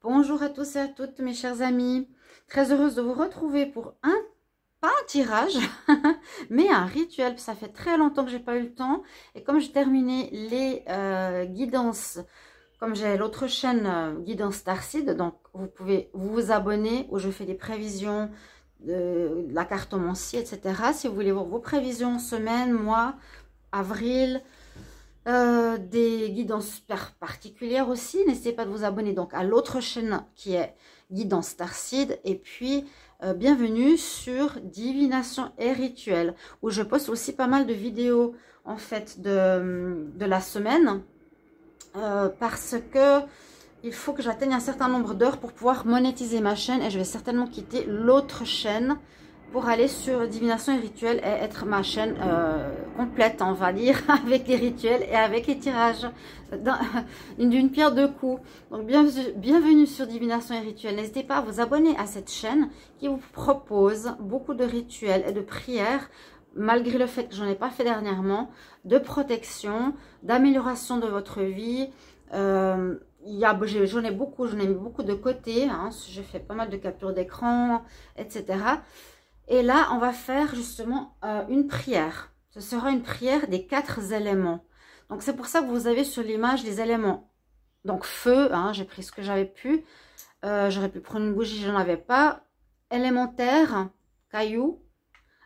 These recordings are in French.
Bonjour à tous et à toutes mes chers amis, très heureuse de vous retrouver pour pas un tirage, mais un rituel. Ça fait très longtemps que j'ai pas eu le temps et comme j'ai terminé les guidances, comme j'ai l'autre chaîne Guidance Starseed, donc vous pouvez vous abonner où je fais des prévisions de la cartomancie, etc. Si vous voulez voir vos prévisions semaine, mois, avril, des guidances particulières aussi, n'hésitez pas de vous abonner donc à l'autre chaîne qui est Guidance Starseed et puis bienvenue sur Divination et Rituel où je poste aussi pas mal de vidéos en fait de la semaine parce que il faut que j'atteigne un certain nombre d'heures pour pouvoir monétiser ma chaîne et je vais certainement quitter l'autre chaîne pour aller sur Divination et Rituel et être ma chaîne complète, on va dire, avec les rituels et avec les tirages d'une pierre deux coups. Donc bienvenue sur Divination et Rituel. N'hésitez pas à vous abonner à cette chaîne qui vous propose beaucoup de rituels et de prières, malgré le fait que j'en ai pas fait dernièrement, de protection, d'amélioration de votre vie. J'en ai mis beaucoup de côté, hein, j'ai fait pas mal de captures d'écran, etc. Et là, on va faire justement une prière. Ce sera une prière des 4 éléments. Donc, c'est pour ça que vous avez sur l'image les éléments. Donc, feu, hein, j'ai pris ce que j'avais pu. J'aurais pu prendre une bougie, je n'en avais pas. Élémentaire, caillou,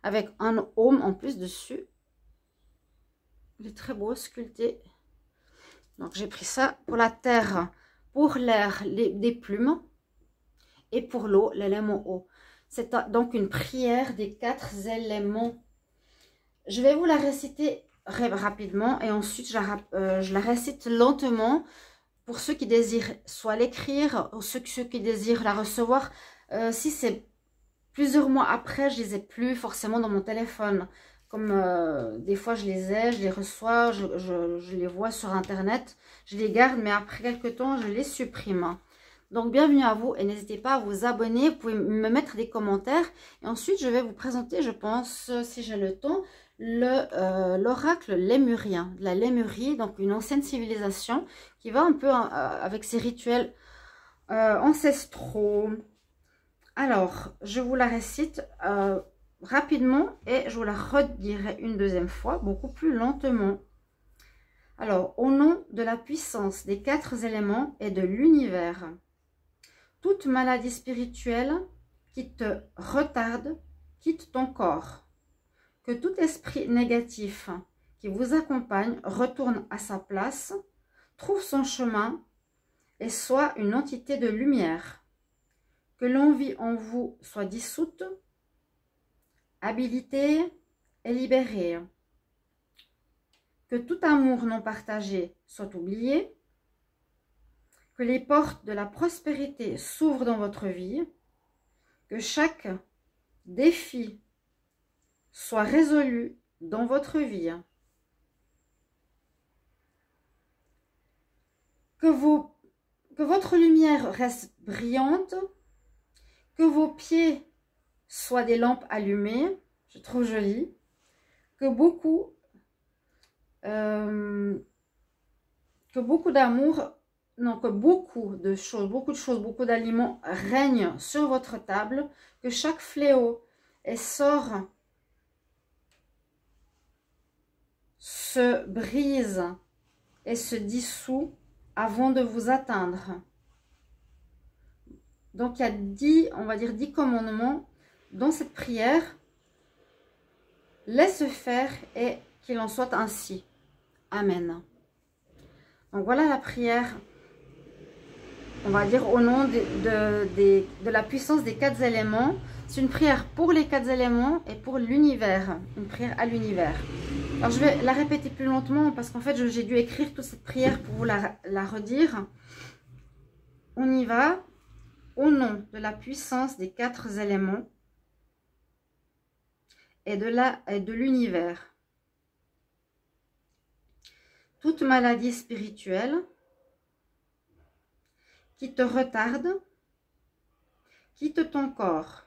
avec un aume en plus dessus. Il est très beau, sculpté. Donc, j'ai pris ça pour la terre, pour l'air, des plumes. Et pour l'eau, l'élément eau. C'est donc une prière des 4 éléments. Je vais vous la réciter rapidement et ensuite je la récite lentement pour ceux qui désirent soit l'écrire ou ceux qui désirent la recevoir. Si c'est plusieurs mois après, je les ai plus forcément dans mon téléphone. Comme des fois je les ai, je les reçois, je les vois sur internet, je les garde, mais après quelques temps, je les supprime. Donc, bienvenue à vous et n'hésitez pas à vous abonner. Vous pouvez me mettre des commentaires. Et ensuite, je vais vous présenter, je pense, si j'ai le temps, l'oracle lémurien, de la Lémurie, donc une ancienne civilisation qui va un peu avec ses rituels ancestraux. Alors, je vous la récite rapidement et je vous la redirai une deuxième fois, beaucoup plus lentement. Alors, au nom de la puissance des 4 éléments et de l'univers, toute maladie spirituelle qui te retarde, quitte ton corps. Que tout esprit négatif qui vous accompagne retourne à sa place, trouve son chemin et soit une entité de lumière. Que l'envie en vous soit dissoute, habilitée et libérée. Que tout amour non partagé soit oublié. Que les portes de la prospérité s'ouvrent dans votre vie, que chaque défi soit résolu dans votre vie, que votre lumière reste brillante, que vos pieds soient des lampes allumées, je trouve joli, que beaucoup d'amour, non, que beaucoup de choses, beaucoup d'aliments règnent sur votre table, que chaque fléau et sort se brise et se dissout avant de vous atteindre. Donc, il y a 10, on va dire 10 commandements dans cette prière. Laisse faire et qu'il en soit ainsi. Amen. Donc, voilà la prière. On va dire au nom de la puissance des 4 éléments. C'est une prière pour les 4 éléments et pour l'univers. Une prière à l'univers. Alors je vais la répéter plus lentement parce qu'en fait j'ai dû écrire toute cette prière pour vous la redire. On y va. Au nom de la puissance des 4 éléments et de l'univers. Toute maladie spirituelle qui te retarde, quitte ton corps.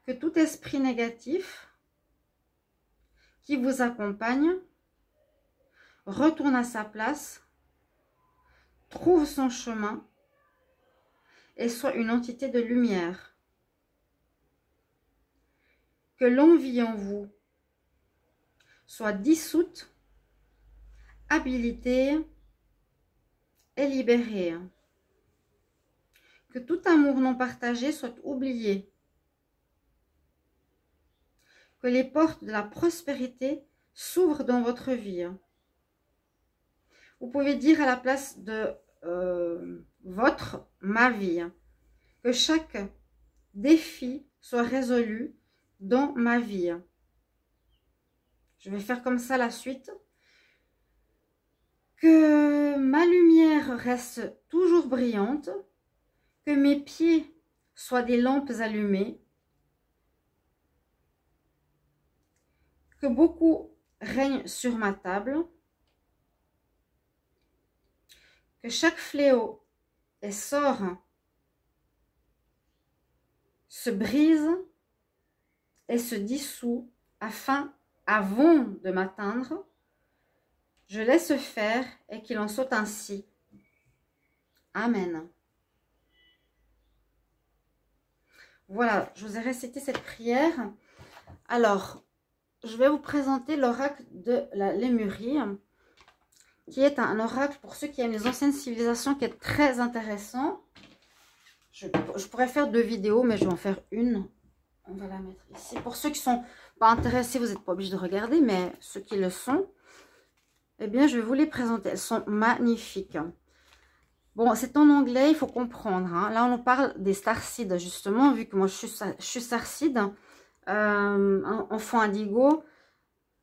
Que tout esprit négatif qui vous accompagne retourne à sa place, trouve son chemin et soit une entité de lumière. Que l'envie en vous soit dissoute, habilitée et libérée. Que tout amour non partagé soit oublié. Que les portes de la prospérité s'ouvrent dans votre vie. Vous pouvez dire à la place de ma vie, que chaque défi soit résolu dans ma vie. Je vais faire comme ça la suite. Que ma lumière reste toujours brillante, que mes pieds soient des lampes allumées, que beaucoup règne sur ma table, que chaque fléau et sort se brise et se dissout avant de m'atteindre. Je laisse faire et qu'il en soit ainsi. Amen. Voilà, je vous ai récité cette prière. Alors, je vais vous présenter l'oracle de la Lémurie, qui est un oracle pour ceux qui aiment les anciennes civilisations, qui est très intéressant. Je pourrais faire 2 vidéos, mais je vais en faire une. On va la mettre ici. Pour ceux qui ne sont pas intéressés, vous n'êtes pas obligés de regarder, mais ceux qui le sont, eh bien, je vais vous les présenter. Elles sont magnifiques. Bon, c'est en anglais, il faut comprendre. Hein. Là, on parle des starseeds, justement, vu que moi, je suis starseed, enfant indigo.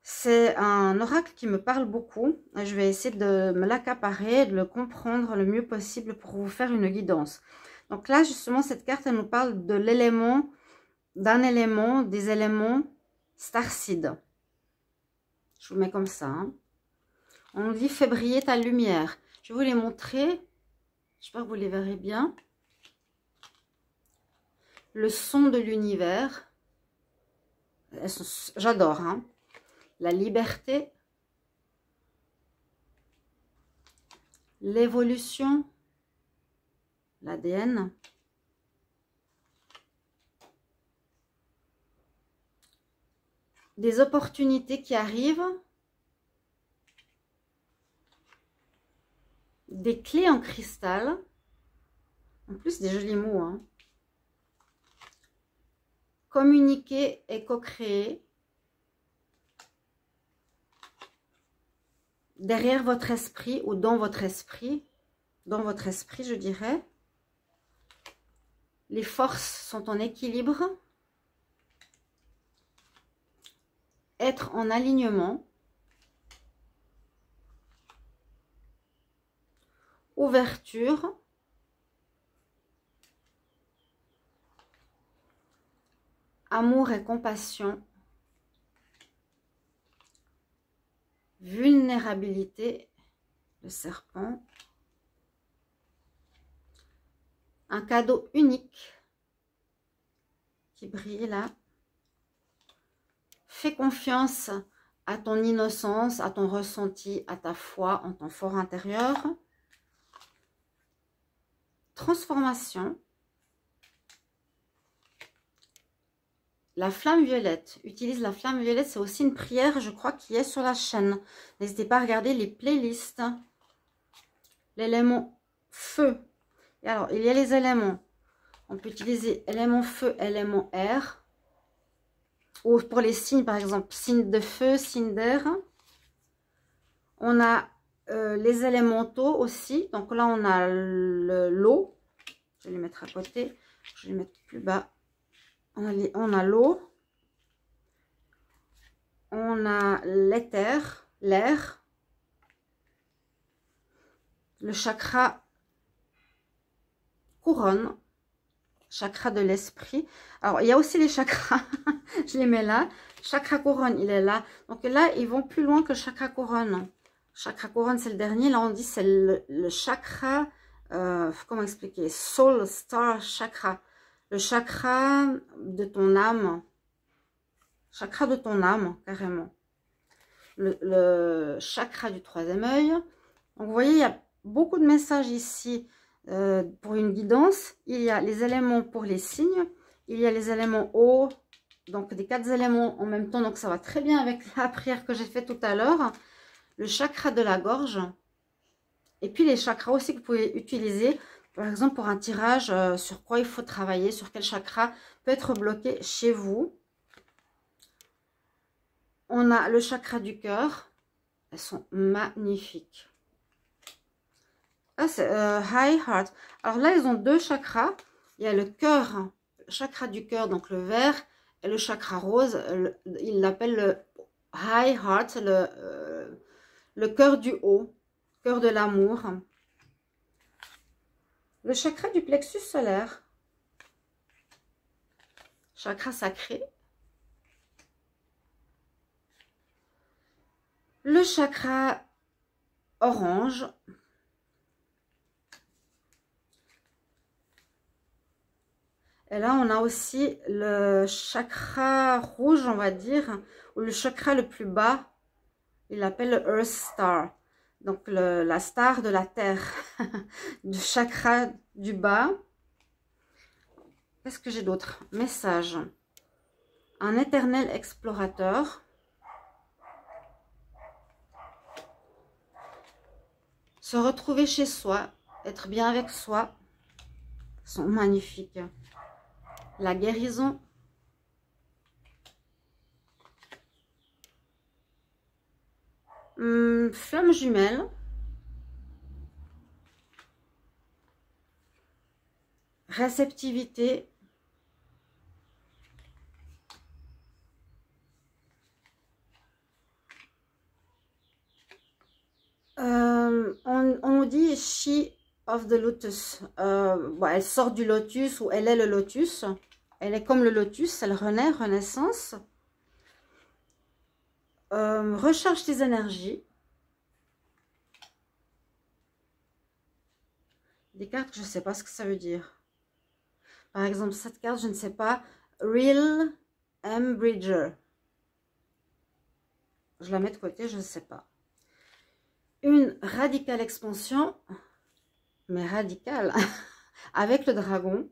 C'est un oracle qui me parle beaucoup. Je vais essayer de me l'accaparer, de le comprendre le mieux possible pour vous faire une guidance. Donc là, justement, cette carte, elle nous parle de l'élément, des éléments starseed. Je vous mets comme ça. Hein. On nous dit « Fais briller ta lumière ». Je vais vous les montrer. J'espère que vous les verrez bien. Le son de l'univers. J'adore, hein. La liberté, l'évolution, l'ADN, des opportunités qui arrivent, des clés en cristal, en plus des jolis mots, hein. Communiquer et co-créer. Derrière votre esprit ou dans votre esprit je dirais, les forces sont en équilibre, être en alignement, ouverture, amour et compassion, vulnérabilité, le serpent, un cadeau unique qui brille là. Fais confiance à ton innocence, à ton ressenti, à ta foi en ton fort intérieur. Transformation. La flamme violette. Utilise la flamme violette. C'est aussi une prière, je crois, qui est sur la chaîne. N'hésitez pas à regarder les playlists. L'élément feu. Et alors, il y a les éléments. On peut utiliser élément feu, élément air. Ou pour les signes, par exemple, signe de feu, signe d'air. On a les élémentaux aussi. Donc là, on a l'eau. Je vais les mettre à côté. Je vais les mettre plus bas. On a l'eau, on a l'éther, l'air, le chakra couronne, chakra de l'esprit. Alors, il y a aussi les chakras, je les mets là. Chakra couronne, il est là. Donc là, ils vont plus loin que le chakra couronne. Chakra couronne, c'est le dernier. Là, on dit c'est le chakra, comment expliquer, soul star chakra. Le chakra de ton âme. Chakra de ton âme, carrément. Le chakra du troisième œil. Donc, vous voyez, il y a beaucoup de messages ici pour une guidance. Il y a les éléments pour les signes. Il y a les éléments eau. Donc, des 4 éléments en même temps. Donc, ça va très bien avec la prière que j'ai fait tout à l'heure. Le chakra de la gorge. Et puis, les chakras aussi que vous pouvez utiliser. Par exemple, pour un tirage, sur quoi il faut travailler, sur quel chakra peut être bloqué chez vous. On a le chakra du cœur. Elles sont magnifiques. Ah, c'est High Heart. Alors là, ils ont 2 chakras. Il y a le cœur, le chakra du cœur, donc le vert, et le chakra rose. Ils l'appellent le High Heart, le cœur du haut, cœur de l'amour. Le chakra du plexus solaire, chakra sacré. Le chakra orange. Et là, on a aussi le chakra rouge, on va dire, ou le chakra le plus bas. Il l'appelle le Earth Star. Donc, la star de la Terre, du chakra du bas. Qu'est-ce que j'ai d'autre? Message. Un éternel explorateur. Se retrouver chez soi, être bien avec soi, sont magnifiques. La guérison. Flamme jumelle. Réceptivité. On nous dit she of the lotus. Bon, elle sort du lotus ou elle est le lotus. Elle est comme le lotus, elle renaît, renaissance. Recharge tes énergies. Des cartes, je ne sais pas ce que ça veut dire. Par exemple, cette carte, je ne sais pas. Real M. Bridger. Je la mets de côté, je ne sais pas. Une radicale expansion, mais radicale, avec le dragon.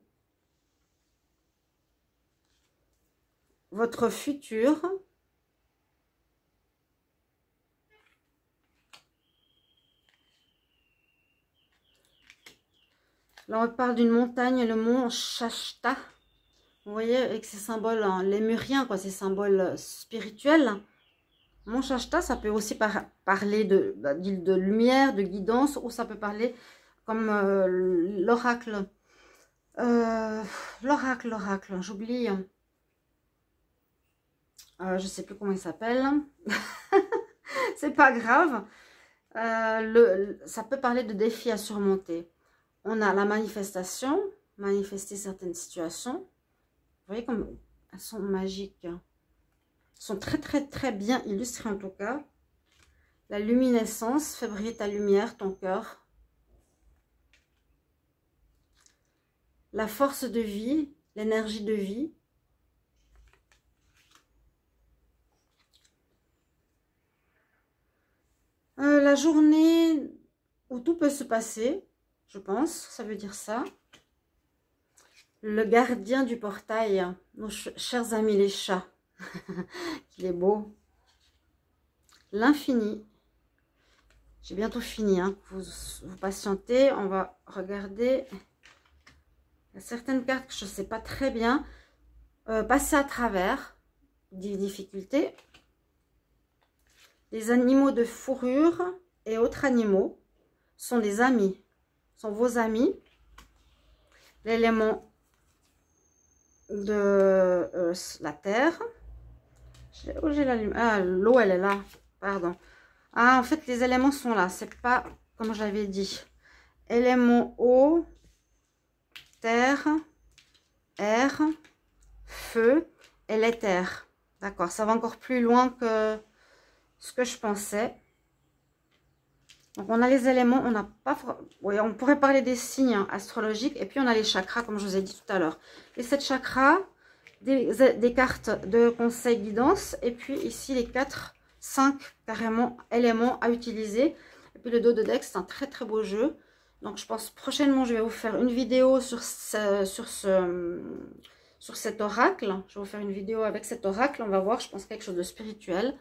Votre futur. Là, on parle d'une montagne, le mont Shasta. Vous voyez, avec ces symboles hein, lémuriens, quoi, ces symboles spirituels. Mont Shasta, ça peut aussi parler de lumière, de guidance, ou ça peut parler comme l'oracle. L'oracle, j'oublie. Je ne sais plus comment il s'appelle. C'est pas grave. Ça peut parler de défis à surmonter. On a la manifestation, manifester certaines situations. Vous voyez comme elles sont magiques. Elles sont très bien illustrées en tout cas. La luminescence, fais briller ta lumière, ton cœur. La force de vie, l'énergie de vie. La journée où tout peut se passer. Je pense, ça veut dire ça. Le gardien du portail, nos chers amis les chats. Il est beau. L'infini. J'ai bientôt fini, hein. Vous patientez, on va regarder. Il y a certaines cartes que je ne sais pas très bien. Passer à travers des difficultés. Les animaux de fourrure et autres animaux sont des amis. Sont vos amis. L'élément de la terre. Où j'ai la lumière? Ah, l'eau, elle est là. Pardon. Ah, en fait, les éléments sont là. C'est pas comme j'avais dit. Élément eau, terre, air, feu et l'éther. D'accord, ça va encore plus loin que ce que je pensais. Donc, on a les éléments, on n'a pas... Oui, on pourrait parler des signes astrologiques. Et puis, on a les chakras, comme je vous ai dit tout à l'heure. Les 7 chakras, des cartes de conseil guidance. Et puis, ici, les 5 carrément éléments à utiliser. Et puis, le dos de deck, c'est un très beau jeu. Donc, je pense prochainement, je vais vous faire une vidéo sur cet oracle. Je vais vous faire une vidéo avec cet oracle. On va voir, je pense, quelque chose de spirituel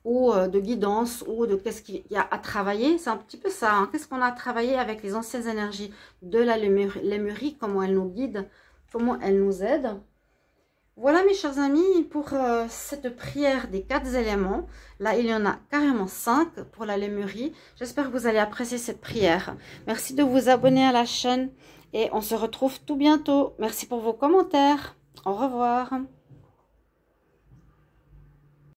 ou de guidance ou de qu'est-ce qu'il y a à travailler. C'est un petit peu ça. Hein. Qu'est-ce qu'on a à travailler avec les anciennes énergies de la Lémurie, comment elles nous guident, comment elles nous aident. Voilà mes chers amis pour cette prière des 4 éléments. Là, il y en a carrément 5 pour la Lémurie. J'espère que vous allez apprécier cette prière. Merci de vous abonner à la chaîne et on se retrouve tout bientôt. Merci pour vos commentaires. Au revoir.